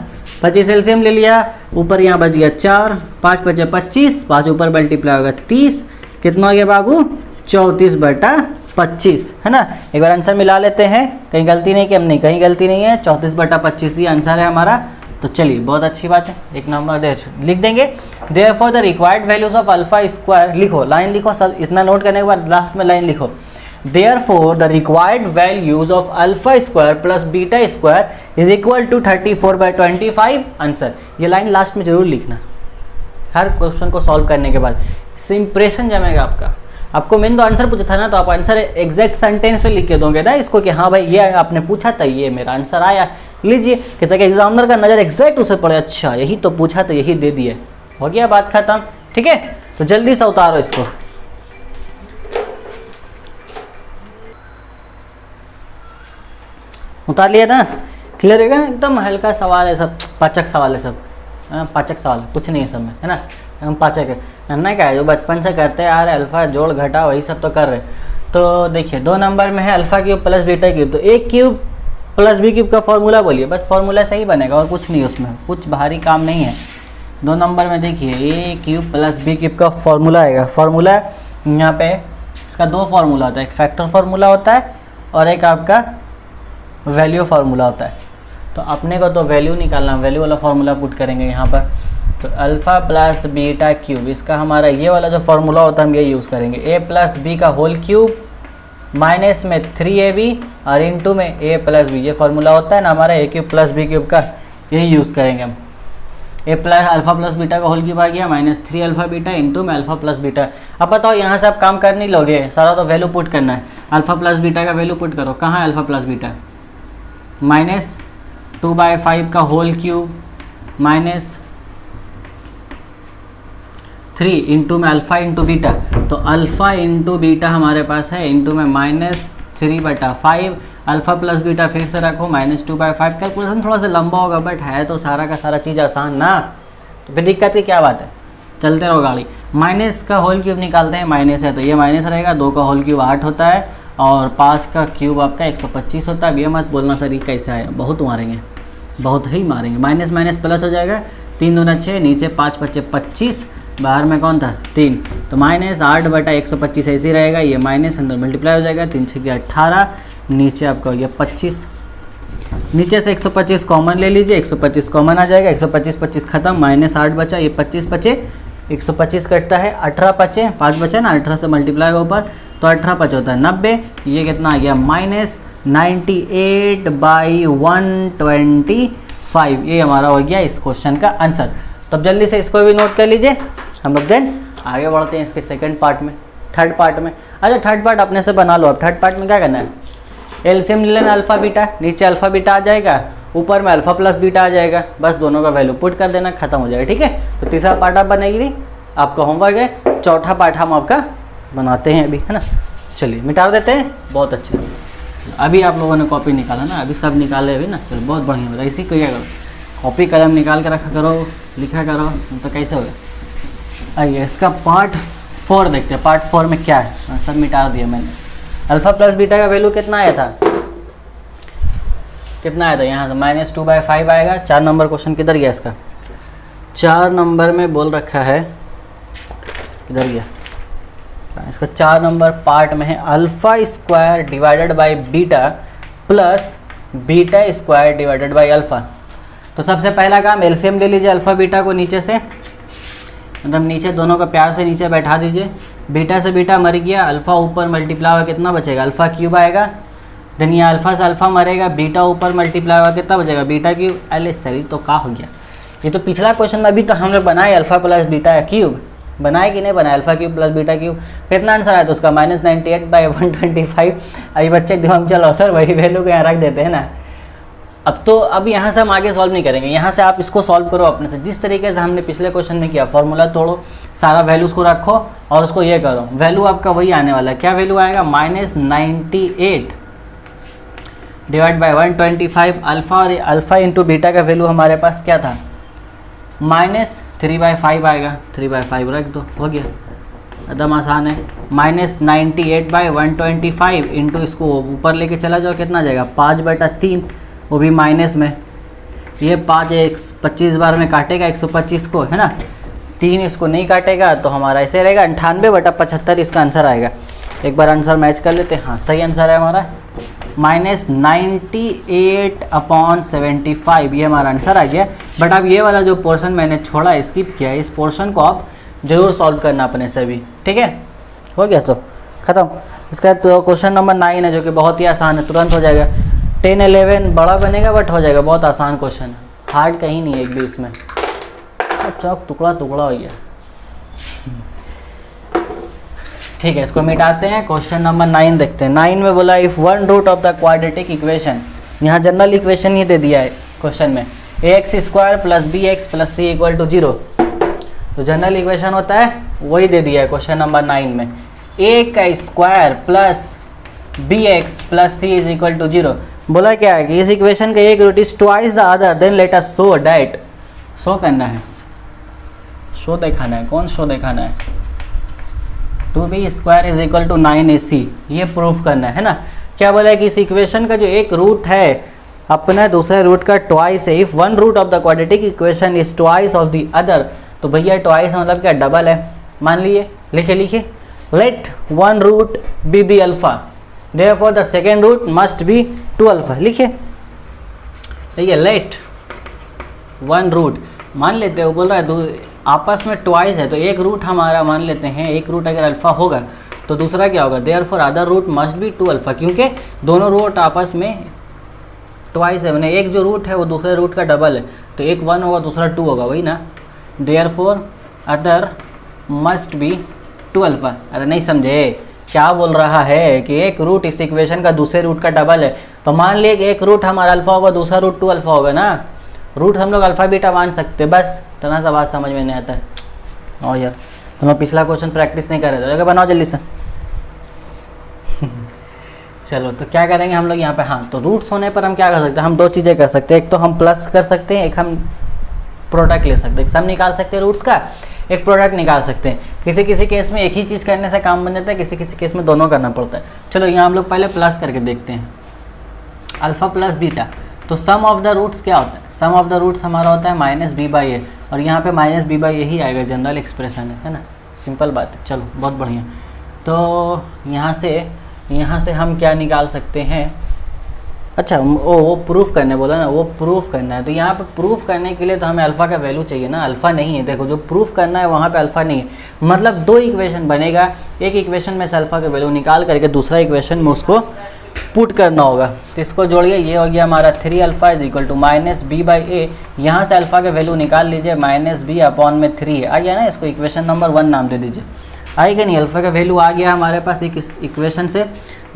25 एलसीएम ले लिया, ऊपर यहाँ बच गया 4, 5 बचे 25, 5 ऊपर मल्टीप्लाई होगा 30, कितना हो गया बाबू 34 बटा 25, है ना। एक बार आंसर मिला लेते हैं, कहीं गलती नहीं कि हमने, कहीं गलती नहीं है, 34 बटा 25 ये आंसर है हमारा। तो चलिए बहुत अच्छी बात है, एक नंबर दे लिख देंगे। Therefore the required values of alpha square, लिखो लाइन लिखो सब, इतना नोट करने के बाद लास्ट में लाइन लिखो। Therefore the required values of alpha square plus beta square is equal to 34/25 answer. ये लाइन लास्ट में जरूर लिखना हर क्वेश्चन को सॉल्व करने के बाद, इससे इंप्रेशन जमेगा आपका। आपको मैंने तो आंसर पूछा था ना, तो आप आंसर एग्जैक्ट सेंटेंस पे लिख के दोगे ना इसको कि हाँ भाई ये आपने पूछा था, ये मेरा आंसर आया, लीजिए कि ताकि एग्जामिनर का नज़र एग्जैक्ट उसे पड़े, अच्छा यही तो पूछा था यही दे दिए, हो गया बात खत्म। ठीक है, तो जल्दी से उतारो इसको। उतार लिया ना, क्लियर है ना, एकदम हल्का सवाल है सब, पाचक सवाल है सब, पाचक सवाल कुछ नहीं है सब में, है ना, हम पाचक है ना, क्या है जो बचपन से करते आ रहे, अल्फा जोड़ घटा वही सब तो कर रहे। तो देखिए 2 नंबर में है alpha cube plus beta cube, तो ए क्यूब प्लस बी क्यूब का फॉर्मूला बोलिए, बस फॉर्मूला सही बनेगा और कुछ नहीं, उसमें कुछ भारी काम नहीं है। 2 नंबर में देखिए ए क्यूब प्लस बी क्यूब का फॉर्मूला आएगा। फॉर्मूला यहाँ पे इसका 2 फॉर्मूला होता है, एक फैक्टर फॉर्मूला होता है और एक आपका वैल्यू फार्मूला होता है। तो अपने को तो वैल्यू निकालना, वैल्यू वाला फार्मूला पुट करेंगे यहाँ पर। तो अल्फ़ा प्लस बीटा क्यूब, इसका हमारा ये वाला जो फार्मूला होता है हम ये यूज़ करेंगे। ए प्लस बी का होल क्यूब माइनस में 3ab और इंटू में ए प्लस बी, ये फार्मूला होता है ना हमारा ए क्यूब प्लस बी क्यूब का, यही यूज़ करेंगे हम। ए प्लस अल्फ़ा प्लस बीटा का होल क्यूब आ गया -3 अल्फ़ा बीटा इंटू में अल्फ़ा प्लस बीटा। अब बताओ यहाँ से आप काम कर नहीं लोगे, सारा तो वैल्यू पुट करना है। अल्फ़ा प्लस बीटा का वैल्यू पुट करो, कहाँ है अल्फ़ा प्लस बीटा, -2/5 का होल क्यूब -3 इंटू में अल्फ़ा इंटू बीटा, तो अल्फ़ा इंटू बीटा हमारे पास है इंटू में -3/5, अल्फ़ा प्लस बीटा फिर से रखो -2/5। कैलकुलेशन थोड़ा सा लंबा होगा बट है तो सारा का सारा चीज़ आसान ना, तो फिर दिक्कत की क्या बात है, चलते रहो गाड़ी। माइनस का होल क्यूब निकालते हैं, माइनस है तो ये माइनस रहेगा, 2 का होल क्यूब 8 होता है और 5 का क्यूब आपका 125 होता है। अब ये मत बोलना सर ये कैसे आया, बहुत मारेंगे, बहुत ही मारेंगे। माइनस माइनस प्लस हो जाएगा, 3 दूना 6, नीचे 5 बचे 25, बाहर में कौन था 3, तो -8/125 ऐसे ही रहेगा, ये माइनस अंदर मल्टीप्लाई हो जाएगा, 3 6 18, नीचे आपका हो गया 25, नीचे से 125 कॉमन ले लीजिए, 125 कॉमन आ जाएगा, 125 25 खत्म, -8 बचा, ये 25 बचे, 125 कटता है, 18 बचे, 5 बचे ना, 18 से मल्टीप्लाई होगा ऊपर तो 18 5 होता है 90, ये कितना आ गया -98/125, ये हमारा हो गया इस क्वेश्चन का आंसर। तो अब जल्दी से इसको भी नोट कर लीजिए, हम लोग देन आगे बढ़ते हैं इसके सेकंड पार्ट में, थर्ड पार्ट में। अच्छा थर्ड पार्ट अपने से बना लो। अब थर्ड पार्ट में क्या करना है, एलसीएम ले लेना अल्फ़ा बीटा, नीचे अल्फ़ा बीटा आ जाएगा, ऊपर में अल्फ़ा प्लस बीटा आ जाएगा, बस दोनों का वैल्यू पुट कर देना, खत्म हो जाएगा। ठीक है, तो तीसरा पार्ट आप बनेगी, आपका होमवर्क है। चौथा पार्ट हम आपका बनाते हैं अभी, है ना। चलिए मिटा देते हैं, बहुत अच्छे। अभी आप लोगों ने कॉपी निकाला ना, अभी सब निकाले अभी ना, चलो बहुत बढ़िया होगा। इसी किया करो, कॉपी कलम निकाल के रखा करो, लिखा करो, तो कैसे होगा। आइए इसका पार्ट 4 देखते हैं, पार्ट 4 में क्या है, सब मिटा दिया मैंने। अल्फ़ा प्लस बीटा का वैल्यू कितना आया था, कितना आया था यहाँ से -2/5 आएगा। 4 नंबर क्वेश्चन किधर गया इसका, 4 नंबर में बोल रखा है, किधर गया इसका 4 नंबर पार्ट में है alpha square divided by beta plus beta square divided by alpha. तो सबसे पहला काम एलसीएम ले लीजिए अल्फ़ा बीटा को नीचे से, मतलब नीचे दोनों का प्यार से नीचे बैठा दीजिए। बीटा से बीटा मर गया, अल्फ़ा ऊपर मल्टीप्लाई हुआ कितना बचेगा, अल्फ़ा क्यूब आएगा। देन ये अल्फ़ा से अल्फ़ा मरेगा, बीटा ऊपर मल्टीप्लाई हुआ कितना बचेगा, बीटा क्यूब। अरे सही तो क्या हो गया, ये तो पिछला क्वेश्चन में अभी तो हम लोग बनाए अल्फ़ा प्लस बीटा क्यूब, बनाए कि नहीं बनाए, alpha cube plus beta cube. कितना आंसर आया तो उसका -98/125। अभी बच्चे दिमाग चलो सर वही वैल्यू को यहाँ रख देते हैं ना। अब तो अब यहाँ से हम आगे सॉल्व नहीं करेंगे, यहाँ से आप इसको सॉल्व करो अपने से, जिस तरीके से हमने पिछले क्वेश्चन में किया। फॉर्मूला तोड़ो, सारा वैल्यूज़ को रखो और उसको ये करो, वैल्यू आपका वही आने वाला है। क्या वैल्यू आएगा, डिवाइड बाय 125 अल्फ़ा, और अल्फ़ा इंटू बीटा का वैल्यू हमारे पास क्या था, -3/5 आएगा, 3/5 रख दो, हो गया, एकदम आसान है। -98/125 इंटू इसको ऊपर लेके चला जाओ, कितना आ जाएगा 5/3, वो भी माइनस में। ये 5 25 बार में काटेगा 125 को, है ना, 3 इसको नहीं काटेगा, तो हमारा ऐसे रहेगा 98/75 इसका आंसर आएगा। एक बार आंसर मैच कर लेते हैं। हाँ सही आंसर है हमारा, -98/75 ये हमारा आंसर आ गया। बट अब ये वाला जो पोर्शन मैंने छोड़ा, स्किप किया, इस पोर्शन को आप जरूर सॉल्व करना अपने से भी, ठीक है। हो गया तो ख़त्म। इसका तो क्वेश्चन नंबर 9 है, जो कि बहुत ही आसान है, तुरंत हो जाएगा। 10 11 बड़ा बनेगा बट हो जाएगा, बहुत आसान क्वेश्चन है, हार्ड कहीं नहीं है एक भी इसमें। चौक टुकड़ा टुकड़ा हो गया, ठीक है। इसको मिटाते हैं, क्वेश्चन नंबर 9 देखते हैं। 9 में बोला if one root of the quadratic equation, यहाँ जनरल इक्वेशन ही दे दिया है क्वेश्चन में, ax² + bx + c = 0। तो जनरल इक्वेशन होता है वही दे दिया है क्वेश्चन नंबर 9 में, a² + bx + c = 0। बोला क्या है कि इस इक्वेशन का एक root is twice the other, then let us show that, show करना है, शो दिखाना है। कौन शो दिखाना है, 2b² = 9ac, ये प्रूफ करना है ना। क्या बोला है कि इस इक्वेशन का जो एक रूट है अपना दूसरे रूट का ट्वाइस है। If one root of the quadratic equation is twice of the other, तो भैया ट्वाइस मतलब क्या, डबल है, मान लिए, लिखिए let one root be the alpha, therefore the second root must be 2 alpha, लिखिए। देखिए लेट वन रूट मान लेते हो, बोल रहा है आपस में ट्वाइस है, तो एक रूट हमारा मान लेते हैं, एक रूट अगर अल्फ़ा होगा तो दूसरा क्या होगा, therefore other root must be 2 alpha, क्योंकि दोनों रूट आपस में ट्वाइस है, मैंने एक जो रूट है वो दूसरे रूट का डबल है, तो एक 1 होगा दूसरा 2 होगा, वही ना। Therefore other must be 2 alpha. अरे नहीं समझे, क्या बोल रहा है कि एक रूट इस इक्वेशन का दूसरे रूट का डबल है, तो मान लिए कि एक रूट हमारा अल्फ़ा होगा, दूसरा रूट 2 अल्फ़ा होगा ना। रूट हम लोग अल्फ़ा बीटा मान सकते, बस इतना सा बात समझ में नहीं आता है। और यार हम लोग पिछला क्वेश्चन प्रैक्टिस नहीं कर रहे थे, जगह बनाओ जल्दी से। चलो तो क्या करेंगे हम लोग यहाँ पे, हाँ तो रूट्स होने पर हम क्या कर सकते हैं, हम 2 चीज़ें कर सकते हैं, एक तो हम प्लस कर सकते हैं, एक हम प्रोडक्ट ले सकते हैं, एक सम निकाल सकते हैं रूट्स का, एक प्रोडक्ट निकाल सकते हैं। किसी किसी केस में एक ही चीज़ करने से काम बन जाता है, किसी किसी केस में दोनों करना पड़ता है। चलो यहाँ हम लोग पहले प्लस करके देखते हैं, अल्फ़ा प्लस बीटा, तो सम ऑफ द रूट्स क्या होता है, सम ऑफ द रूट्स हमारा होता है -b/a, और यहाँ पे -b/a ही आएगा, जनरल एक्सप्रेशन है ना, सिंपल बात है। चलो बहुत बढ़िया। तो यहाँ से हम क्या निकाल सकते हैं, अच्छा वो प्रूफ करने बोला ना, वो प्रूफ करना है, तो यहाँ पे प्रूफ करने के लिए तो हमें अल्फ़ा का वैल्यू चाहिए ना, अल्फ़ा नहीं है। देखो जो प्रूफ करना है वहाँ पे अल्फ़ा नहीं है, मतलब 2 इक्वेशन बनेगा, एक इक्वेशन में से अल्फ़ा का वैल्यू निकाल करके दूसरा इक्वेशन में उसको पुट करना होगा। तो इसको जोड़िए, ये हो गया हमारा 3 अल्फ़ा = -b/a, यहाँ से अल्फ़ा का वैल्यू निकाल लीजिए, -b/3 आ गया ना, इसको इक्वेशन नंबर 1 नाम दे दीजिए, आएगा नहीं, अल्फ़ा का वैल्यू आ गया हमारे पास एक इक्वेशन से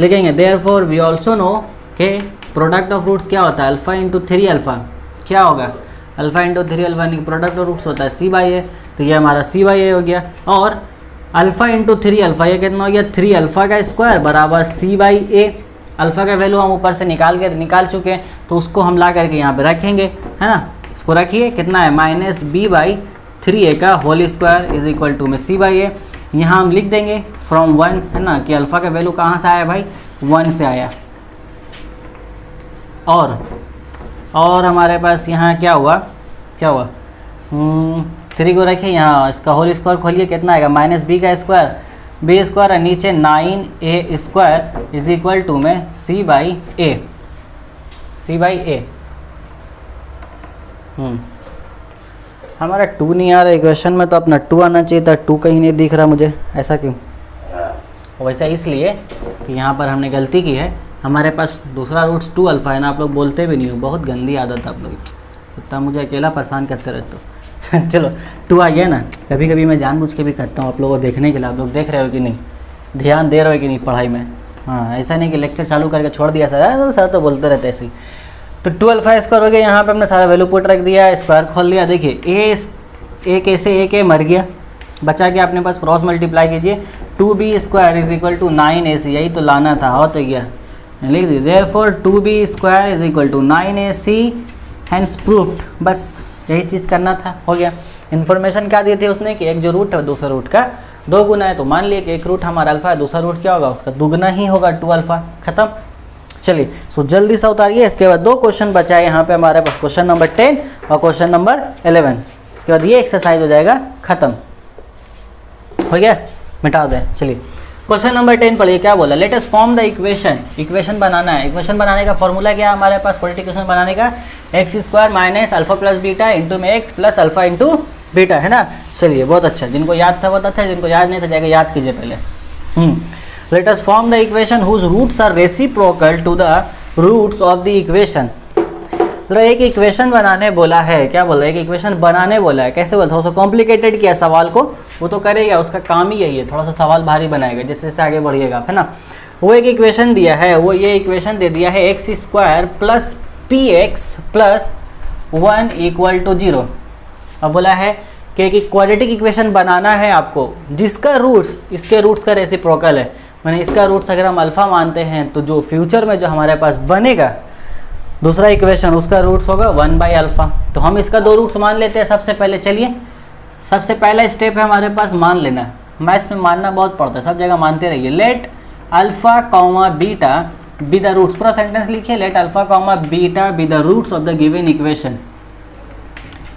लिखेंगे। देयरफॉर वी ऑल्सो नो के प्रोडक्ट ऑफ रूट्स क्या होता है, अल्फ़ा इंटू 3 अल्फ़ा क्या होगा, alpha into 3 alpha product of roots होता है c/a, तो ये हमारा c/a हो गया। और अल्फ़ा इंटू 3 अल्फ़ा ये कितना हो गया, 3 अल्फ़ा का स्क्वायर बराबर c/a। अल्फ़ा का वैल्यू हम ऊपर से निकाल चुके हैं, तो उसको हम ला करके यहाँ पे रखेंगे, है ना। इसको रखिए, कितना है -b/3a का whole square is equal to में c/a। यहाँ हम लिख देंगे फ्रॉम 1, है ना, कि अल्फ़ा का वैल्यू कहाँ से आया भाई, 1 से आया। और हमारे पास यहाँ क्या हुआ 3 को रखिए, यहाँ इसका होल स्क्वायर खोलिए, कितना आएगा -b का स्क्वायर, b स्क्वायर और नीचे 9a square is equal to में c/a। हमारा 2 नहीं आ रहा इक्वेशन में, तो अपना 2 आना चाहिए था, 2 कहीं नहीं दिख रहा मुझे, ऐसा क्यों? वैसा इसलिए कि यहाँ पर हमने गलती की है, हमारे पास दूसरा रूट्स 2 अल्फ़ा है ना, आप लोग बोलते भी नहीं हो, बहुत गंदी आदत आप लोग, इतना मुझे अकेला परेशान करते रहते हो। चलो 2 आ गया ना, कभी कभी मैं जानबूझ के भी करता हूँ आप लोगों को देखने के लिए, आप लोग देख रहे हो कि नहीं, ध्यान दे रहे हो कि नहीं पढ़ाई में। हाँ ऐसा नहीं कि लेक्चर चालू करके छोड़ दिया सर तो बोलते रहते ऐसे ही। तो 2 अल्फ़ा स्क्वायर हो गया, यहाँ पे हमने सारा वैल्यू पुट रख दिया, स्क्वायर खोल लिया। देखिए a से एक मर गया, बचा के अपने पास क्रॉस मल्टीप्लाई कीजिए, 2b² = 9ac, यही तो लाना था, हो तो गया लिख दीजिए therefore 2b² is equal to 9ac hence proofed. बस यही चीज़ करना था, हो गया। इन्फॉर्मेशन क्या दी थी उसने कि एक जो रूट है दूसरे रूट का 2 गुना है, तो मान लिए कि एक रूट हमारा अल्फा है, दूसरा रूट क्या होगा उसका दुगना ही होगा 2 अल्फा। खत्म। चलिए सो जल्दी से उतारिए। इसके बाद 2 क्वेश्चन बचा है यहाँ पे हमारे पास, क्वेश्चन नंबर 10 और क्वेश्चन नंबर 11। इसके बाद ये एक्सरसाइज हो जाएगा खत्म, हो गया, मिटा दें। चलिए क्वेश्चन नंबर 10 पढ़िए, क्या बोला, let us form the equation. Equation बनाना है। इक्वेशन बनाने का फॉर्मूला क्या है हमारे पास, क्वाड्रेटिक इक्वेशन बनाने का, x² minus alpha plus beta into में x plus alpha into beta, है ना। चलिए बहुत अच्छा, जिनको याद था बहुत अच्छा, जिनको याद नहीं था जाएगा याद कीजिए पहले। Let us form the equation whose roots are reciprocal to the roots of the equation. तो एक इक्वेशन बनाने बोला है, क्या बोला, एक इक्वेशन बनाने बोला है। कैसे बोला, थोड़ा सा कॉम्प्लिकेटेड किया सवाल को, वो तो करेगा, उसका काम ही यही है, थोड़ा सा सवाल भारी बनाएगा जैसे जैसे आगे बढ़िएगा, है ना। वो एक इक्वेशन दिया है, वो ये इक्वेशन दे दिया है x² plus px plus 1 equal to 0। अब बोला है कि एक क्वाड्रेटिक इक्वेशन बनाना है आपको जिसका रूट्स इसके रूट्स का रेसिप्रोकल है, मैंने इसका रूट्स अगर हम अल्फा मानते हैं तो जो फ्यूचर में जो हमारे पास बनेगा दूसरा इक्वेशन उसका रूट्स होगा 1/अल्फा। तो हम इसका 2 रूट्स मान लेते हैं सबसे पहले। चलिए सबसे पहला स्टेप है हमारे पास मान लेना। मैथ्स में मानना बहुत पड़ता है, सब जगह मानते रहिए। Let alpha comma beta be the roots, पूरा सेंटेंस लिखिए, let alpha comma beta be the roots of the given equation.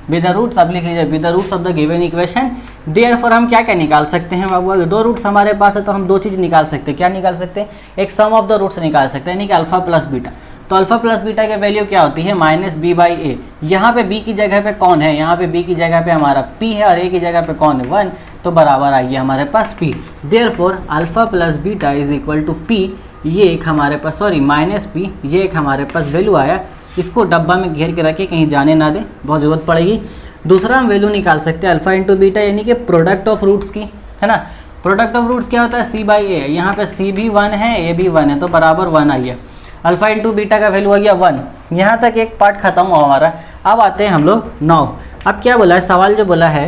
Be the roots, अब लिख लीजिए, be the roots of the given equation. Therefore हम क्या क्या निकाल सकते हैं बाबू, अगर 2 रूट्स हमारे पास है तो हम 2 चीज़ निकाल सकते हैं। क्या निकाल सकते हैं, एक सम ऑफ द रूट्स निकाल सकते हैं, यानी कि अल्फा प्लस बीटा। तो अल्फा प्लस बीटा की वैल्यू क्या होती है, -b/a। यहाँ पे b की जगह पे कौन है, यहाँ पे b की जगह पे हमारा p है और a की जगह पे कौन है 1, तो बराबर आइए हमारे पास p। Therefore alpha plus beta is equal to p, ये एक हमारे पास -p, ये एक हमारे पास वैल्यू आया। इसको डब्बा में घेर के रखिए, कहीं जाने ना दें, बहुत ज़रूरत पड़ेगी। दूसरा हम वैल्यू निकाल सकते हैं अल्फा इंटू बीटा, यानी कि प्रोडक्ट ऑफ रूट्स की, है ना। प्रोडक्ट ऑफ रूट्स क्या होता है, c/a। यहाँ पे c भी 1 है, a भी 1 है, तो बराबर 1 आइए। अल्फा इंटू बीटा का वैल्यू हो गया 1। यहाँ तक एक पार्ट खत्म हुआ हमारा। अब आते हैं हम लोग 9। अब क्या बोला है, सवाल जो बोला है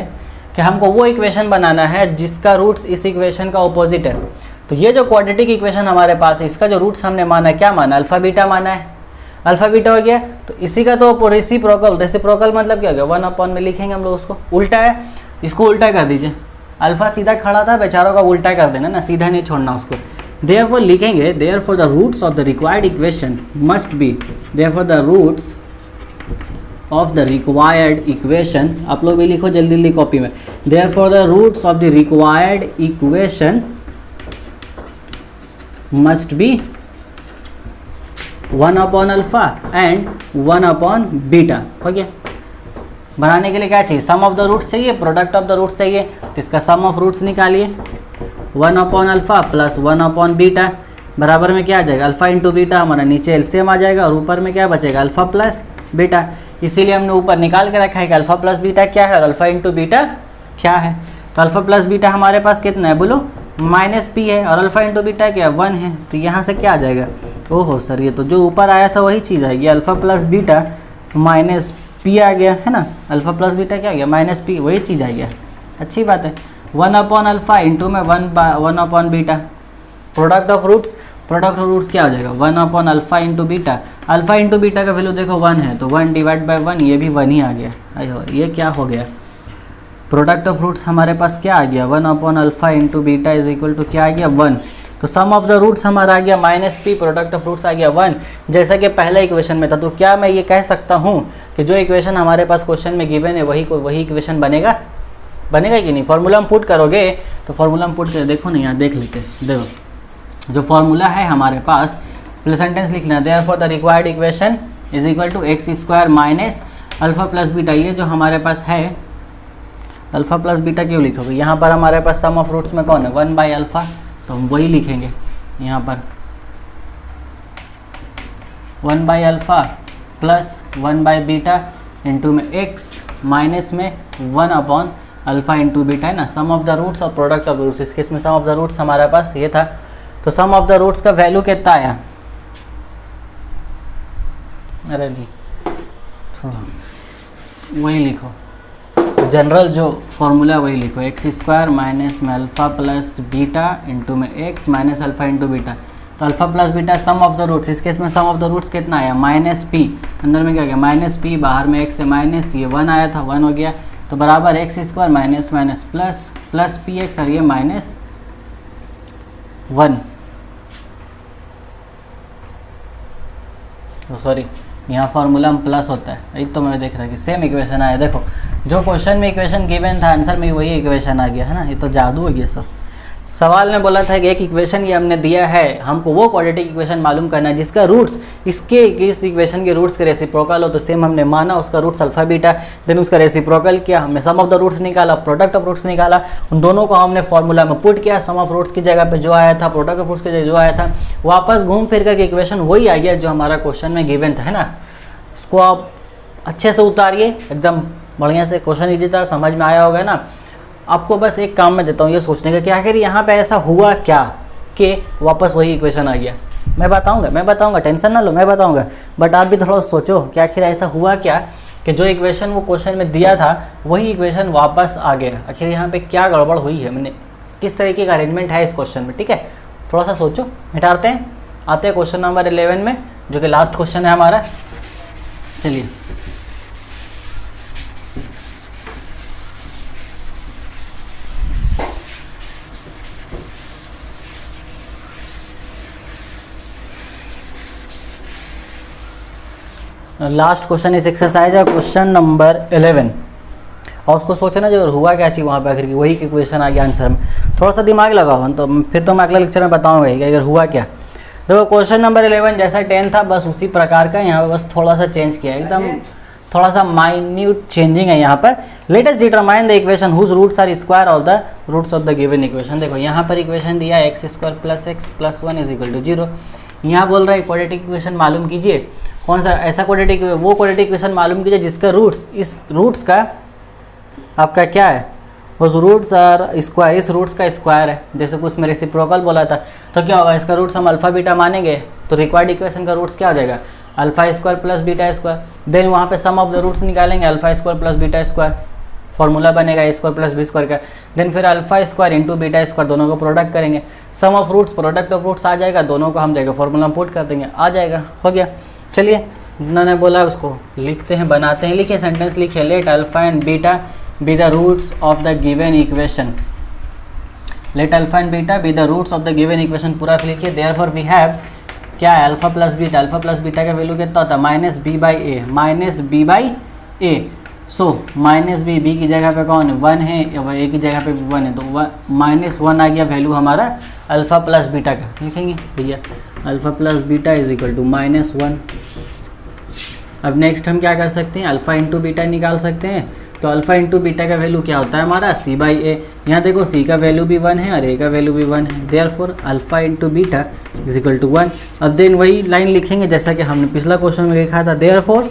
कि हमको वो इक्वेशन बनाना है जिसका रूट्स इस इक्वेशन का ऑपोजिट है। तो ये जो क्वाड्रेटिक इक्वेशन हमारे पास है, इसका जो रूट्स हमने माना है, क्या माना, अल्फा बीटा माना है। अल्फा बीटा हो गया, तो इसी का तो रेसिप्रोकल, रेसिप्रोकल मतलब क्या हो गया, 1/, में लिखेंगे हम लोग उसको। उल्टा है, इसको उल्टा कर दीजिए। अल्फा सीधा खड़ा था, बेचारों का उल्टा कर देना ना, सीधा नहीं छोड़ना उसको। Therefore लिखेंगे, therefore the roots of the required equation must be, therefore the roots of the required equation, आप लोग भी लिखो जल्दी जल्दी कॉपी में, therefore the roots of the required equation must be 1/अल्फा एंड 1/बीटा। हो गया। बनाने के लिए क्या चाहिए, सम ऑफ द रूट्स चाहिए, प्रोडक्ट ऑफ द रूट्स चाहिए, तो इसका सम ऑफ रूट्स निकालिए, 1/अल्फा प्लस 1/बीटा बराबर में क्या आ जाएगा, अल्फा इंटू बीटा, हमारा नीचे एलसीएम आ जाएगा और ऊपर में क्या बचेगा, अल्फा प्लस बीटा। इसीलिए हमने ऊपर निकाल के रखा है कि अल्फा प्लस बीटा क्या है और अल्फा इंटू बीटा क्या है। तो अल्फा प्लस बीटा हमारे पास कितना है बोलो, -p है, और अल्फा इंटू बीटा क्या 1 है। तो यहाँ से क्या आ जाएगा, ओहो सर ये तो जो ऊपर आया था वही चीज़ आएगी, अल्फा प्लस बीटा -p आ गया, है ना। अल्फा प्लस बीटा क्या आ गया, -p, वही चीज़ आ गया। अच्छी बात है। 1/अल्फा इंटू में 1/बीटा, product of roots, product of roots क्या हो जाएगा, 1/अल्फा into beta. Alpha into beta का वैल्यू देखो 1 है, तो 1/1, ये भी 1 ही आ गया। अयो ये क्या हो गया, प्रोडक्ट ऑफ रूट्स हमारे पास क्या आ गया, 1/अल्फा into beta is equal to क्या आ गया 1। तो सम ऑफ द रूट्स हमारा आ गया -p, प्रोडक्ट ऑफ रूट्स आ गया 1, जैसा कि पहले इक्वेशन में था। तो क्या मैं ये कह सकता हूँ कि जो इक्वेशन हमारे पास क्वेश्चन में गिवन है वही इक्वेशन बनेगा, बनेगा कि नहीं। फॉर्मूला हम पुट करोगे तो फॉर्मूला हम पुट कर, देखो ना यहाँ देख लेते, देखो जो फॉर्मूला है हमारे पास, प्लस सेंटेंस लिखना, therefore the required equation is equal to x² minus alpha plus beta. ये जो हमारे पास है अल्फा प्लस बीटा क्यों लिखोगे, यहाँ पर हमारे पास सम ऑफ रूट्स में कौन है 1/अल्फा, तो हम वही लिखेंगे यहाँ पर 1/अल्फा प्लस 1/बीटा इंटू में x माइनस में 1/अल्फा इंटू बीटा, है ना। सम ऑफ द रूट्स और प्रोडक्ट ऑफ रूट्स, इस केस में सम ऑफ द रूट्स हमारे पास ये था, तो सम ऑफ द रूट्स का वैल्यू कितना आया, अरे नहीं वही लिखो, जनरल जो फॉर्मूला वही लिखो, x² माइनस में अल्फा प्लस बीटा इंटू में x minus alpha into beta. तो alpha plus beta sum of the roots, इस केस में सम ऑफ द रूट्स कितना आया माइनस पी, अंदर में क्या गया माइनस पी, बाहर में एक्स है माइनस, ये 1 आया था 1 हो गया, तो बराबर x square minus minus plus plus P x और ये माइनस 1, तो सॉरी यहाँ फार्मूला में प्लस होता है, एक तो मैं देख रहा कि सेम इक्वेशन आया। देखो जो क्वेश्चन में इक्वेशन गिवन था आंसर में वही इक्वेशन आ गया है ना, ये तो जादू है ये सब। सवाल ने बोला था कि एक इक्वेशन ये हमने दिया है, हमको वो क्वाड्रेटिक इक्वेशन मालूम करना है जिसका रूट्स इसके इस इक्वेशन के रूट्स के रेसिप्रोकल हो, तो सेम हमने माना उसका रूट्स अल्फा बीटा, देन उसका रेसिप्रोकल किया, हमने सम ऑफ द रूट्स निकाला, प्रोडक्ट ऑफ रूट्स निकाला, उन दोनों को हमने फॉर्मूला में पुट किया, सम ऑफ रूट्स की जगह पे जो आया था, प्रोडक्ट ऑफ रूट्स की जगह जो आया था, वापस घूम फिर करके इक्वेशन वही आ गया जो हमारा क्वेश्चन में गिवन था, है ना। इसको आप अच्छे से उतारिए, एकदम बढ़िया से, क्वेश्चन इजी था, समझ में आया होगा ना। आपको बस एक काम में देता हूँ ये सोचने का कि आखिर यहाँ पे ऐसा हुआ क्या कि वापस वही इक्वेशन आ गया। मैं बताऊँगा, टेंशन ना लो, मैं बताऊँगा, बट आप भी थोड़ा सोचो कि आखिर ऐसा हुआ क्या कि जो इक्वेशन वो क्वेश्चन में दिया था वही इक्वेशन वापस आ गया। आखिर यहाँ पे क्या गड़बड़ हुई है, मैंने किस तरीके का अरेंजमेंट है इस क्वेश्चन में, ठीक है। थोड़ा सा सोचो, हटाते हैं, आते हैं क्वेश्चन नंबर 11 में, जो कि लास्ट क्वेश्चन है हमारा। चलिए लास्ट क्वेश्चन इस एक्सरसाइज है, क्वेश्चन नंबर 11, और उसको सोचना जो हुआ क्या चाहिए वहाँ पे आखिर की वही क्वेश्चन आ गया आंसर में। थोड़ा सा दिमाग लगाओ, तो फिर तो मैं अगले लेक्चर में बताऊँगा कि अगर हुआ क्या। देखो क्वेश्चन नंबर 11 जैसा 10 था बस उसी प्रकार का, यहाँ पे बस थोड़ा सा चेंज किया है, एकदम थोड़ा सा माइन्यूट चेंजिंग है यहाँ पर। Let us determine the equation whose roots are square of the roots of the given equation. देखो यहाँ पर इक्वेशन दिया है x square plus x plus 1 is equal to 0। यहाँ बोल रहा है क्वाड्रेटिक इक्वेशन मालूम कीजिए, कौन सा ऐसा क्वाड्रेटिक, वो क्वाड्रेटिक इक्वेशन मालूम कीजिए जिसका रूट्स, इस रूट्स का आपका क्या है, उस रूट्स आर स्क्वायर, इस रूट्स का स्क्वायर है। जैसे कुछ में रेसिप्रोकल बोला था, तो क्या होगा, इसका रूट्स हम अल्फा बीटा मानेंगे, तो रिक्वायर्ड इक्वेशन का रूट्स क्या हो जाएगा, alpha square plus beta square. Then वहाँ पे सम ऑफ द रूट्स निकालेंगे, alpha square plus beta square, formula बनेगा A square plus B square का। देन फिर alpha square into beta square, दोनों को प्रोडक्ट करेंगे, sum of roots product of roots आ जाएगा, दोनों को हम जाएगा फॉर्मूला में पुट कर देंगे, आ जाएगा, हो गया। चलिए उन्होंने बोला उसको लिखते हैं, बनाते हैं, लिखिए सेंटेंस लिखिए, let alpha and beta be the roots of the given equation, let alpha and beta be the roots of the given equation, पूरा लिखिए। देयरफॉर वी हैव क्या है, अल्फा प्लस बीटा का वैल्यू कितना होता है minus B by A. So minus B की जगह पे कौन है 1 है, ए की जगह पे 1 है, तो -1 आ गया वैल्यू हमारा अल्फा प्लस बीटा का। लिखेंगे भैया alpha plus beta is equal to -1। अब नेक्स्ट हम क्या कर सकते हैं, अल्फा इंटू बीटा निकाल सकते हैं। तो अल्फा इंटू बीटा का वैल्यू क्या होता है हमारा c बाई ए। यहाँ देखो c का वैल्यू भी 1 है और a का वैल्यू भी 1 है, therefore alpha into beta is equal to 1। अब देन वही लाइन लिखेंगे जैसा कि हमने पिछला क्वेश्चन में लिखा था, therefore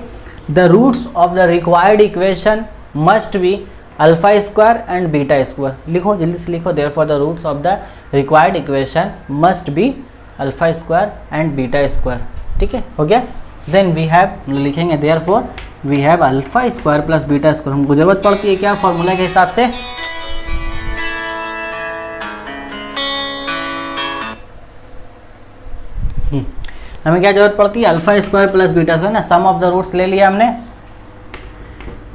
the roots of the required equation must be alpha square and beta square. लिखो जल्दी से लिखो, therefore the roots of the required equation must be alpha square and beta square. ठीक है, हो गया। देन वी हैव लिखेंगे therefore we have alpha square plus beta square. हमको जरूरत पड़ती है क्या फॉर्मूला के हिसाब से, हमें क्या जरूरत पड़ती है alpha square plus beta square ना, सम ऑफ द रूट्स ले लिया हमने।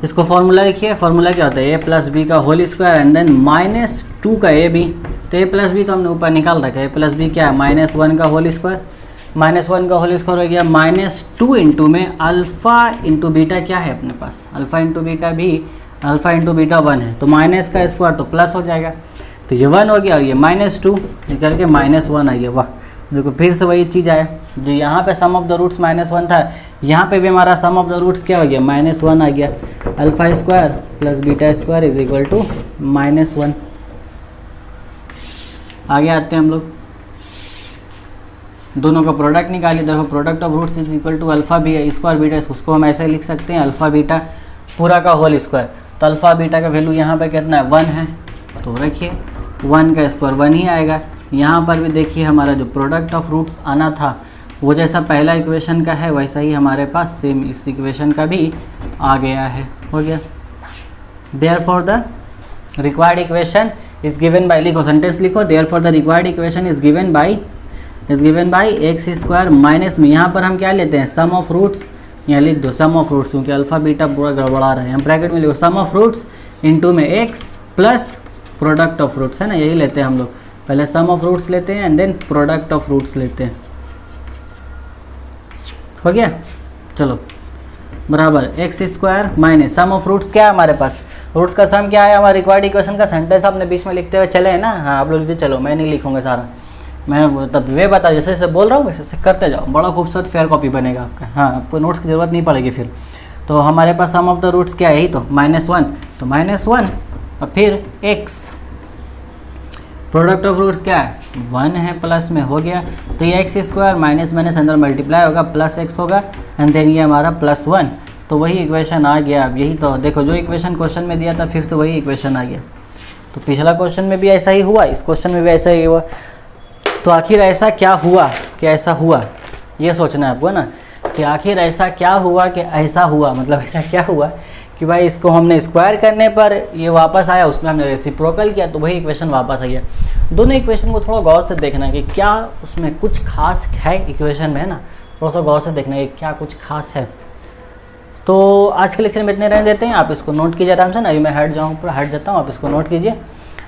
इसको फॉर्मूला लिखिए, फॉर्मूला क्या होता है ए प्लस बी का होल स्क्वायर एंड देन -2 का ए बी। तो ए प्लस बी तो हमने ऊपर निकाल रखा है, ए प्लस बी क्या है -1 का होल स्क्वायर, -1 का होल स्क्वायर हो गया -2 इंटू में अल्फ़ा इंटू बीटा क्या है अपने पास, अल्फ़ा इंटू बीटा भी अल्फ़ा इंटू बीटा 1 है, तो माइनस का स्क्वायर तो प्लस हो जाएगा, तो ये 1 हो गया और ये -2 निकल के -1 आ गया। वाह, देखो फिर से वही चीज़ आया जो यहाँ पे सम ऑफ द रूट्स -1 था, यहाँ पे भी हमारा सम ऑफ द रूट्स क्या हो गया -1 आ गया। Alpha square plus beta square is equal to -1। आगे आते हैं हम लोग, दोनों का प्रोडक्ट निकालिए। देखो product of roots is equal to alpha B square beta, उसको हम ऐसे लिख सकते हैं अल्फ़ा बीटा पूरा का होल स्क्वायर। तो अल्फ़ा बीटा का वैल्यू यहाँ पे कितना है 1 है, तो रखिए 1 का स्क्वायर 1 ही आएगा। यहाँ पर भी देखिए हमारा जो प्रोडक्ट ऑफ रूट्स आना था वो जैसा पहला इक्वेशन का है वैसा ही हमारे पास सेम इस इक्वेशन का भी आ गया है, हो गया। Therefore the required equation is given by, लिखो सेंटेंस लिखो, therefore the required equation is given by is given by x square minus में, यहाँ पर हम क्या लेते हैं सम ऑफ रूट्स, यहाँ लिख दो सम ऑफ रूट्स क्योंकि अल्फा बीटा पूरा गड़बड़ा रहा है, हम ब्रैकेट में लिखो सम ऑफ रूट्स इनटू में x plus product of roots, है ना, यही लेते हैं हम लोग, पहले सम ऑफ रूट्स लेते हैं and then product of roots लेते हैं। हो गया, चलो बराबर x square minus sum of roots क्या है हमारे पास, रूट्स का सम क्या है, हमारे रिक्वायर्ड इक्वेशन का सेंटेंस आपने बीच में लिखते हुए चले हैं ना, हाँ आप लोग लिखते चलो, मैं नहीं लिखूंगा सारा, मैं तब वे बता जैसे जैसे बोल रहा हूँ वैसे वैसे करते जाओ, बड़ा खूबसूरत फेयर कॉपी बनेगा आपका, हाँ आपको नोट्स की ज़रूरत नहीं पड़ेगी फिर। तो हमारे पास सम ऑफ द रूट्स क्या है, यही तो -1, तो -1 और फिर x, प्रोडक्ट ऑफ रूट्स क्या है 1 है, प्लस में हो गया, तो ये एक्स स्क्वायर माइनस माइनस अंदर मल्टीप्लाई होगा प्लस एक्स होगा एंड देन ये हमारा +1, तो वही इक्वेशन आ गया। अब यही तो देखो जो इक्वेशन क्वेश्चन में दिया था फिर से वही इक्वेशन आ गया, तो पिछला क्वेश्चन में भी ऐसा ही हुआ, इस क्वेश्चन में भी ऐसा ही हुआ, तो आखिर ऐसा क्या हुआ कि ऐसा हुआ, ये सोचना है आपको ना, कि आखिर ऐसा क्या हुआ कि ऐसा हुआ, मतलब ऐसा क्या हुआ कि भाई इसको हमने स्क्वायर करने पर ये वापस आया, उसमें हमने रेसिप्रोकल किया तो वही इक्वेशन वापस आ गया। दोनों इक्वेशन को थोड़ा गौर से देखना है कि क्या उसमें कुछ खास है इक्वेशन में, है ना, थोड़ा सा गौर से देखना है कि क्या कुछ खास है। तो आज के लेक्चर में इतने रहने देते हैं, आप इसको नोट कीजिए आराम से ना, अभी मैं हट जाता हूँ, आप इसको नोट कीजिए।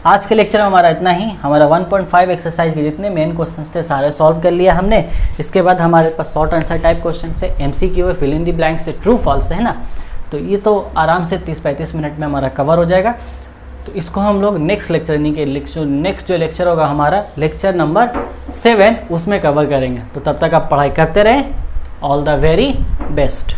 आज के लेक्चर में हमारा इतना ही, हमारा 1.5 एक्सरसाइज के जितने मेन क्वेश्चंस थे सारे सॉल्व कर लिया हमने। इसके बाद हमारे पास शॉर्ट आंसर टाइप क्वेश्चन है, MCQ है, फिल इन दी ब्लैंक से ट्रू फॉल्स है ना, तो ये तो आराम से 30-35 मिनट में हमारा कवर हो जाएगा। तो इसको हम लोग नेक्स्ट लेक्चर यानी कि नेक्स्ट जो लेक्चर होगा हमारा लेक्चर नंबर 7 उसमें कवर करेंगे। तो तब तक आप पढ़ाई करते रहें। All the very best.